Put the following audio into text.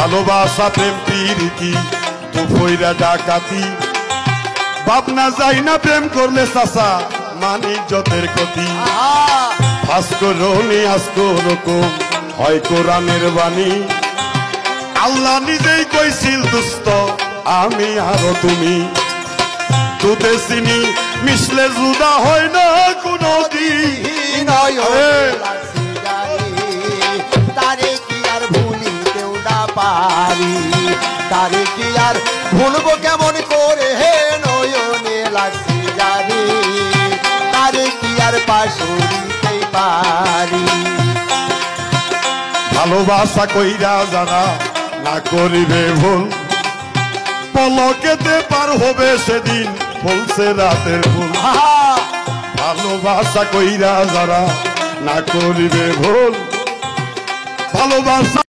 ভালোবাসা প্রেম প্রীতি তো ফইরা ডাকাতি ভাবনা যায় না প্রেম করলে চাচা মান ইজ্জতের ক্ষতি ভাস্করণী আজকরকম হয় কোরআনের বাণী আল্লাহ নিজেই কইছিল দুস্থ আমি আরো তুমি দুধে চিনি মিশলে জুদা হয় না কোনো দিন তারে কি আর ভুলিতেও না পারি তারে কি আর ভুলবো কেমন করে হে নয়নে লাগছে জানি তারে কি আর পাশরিতে পারি ভালোবাসা কইরা যারা না করিবে ভুল পলকেতে পার হবে সেদিন বলছে রাতের ফুল ভালোবাসা কইরা যারা না করিবে ভুল ভালোবাসা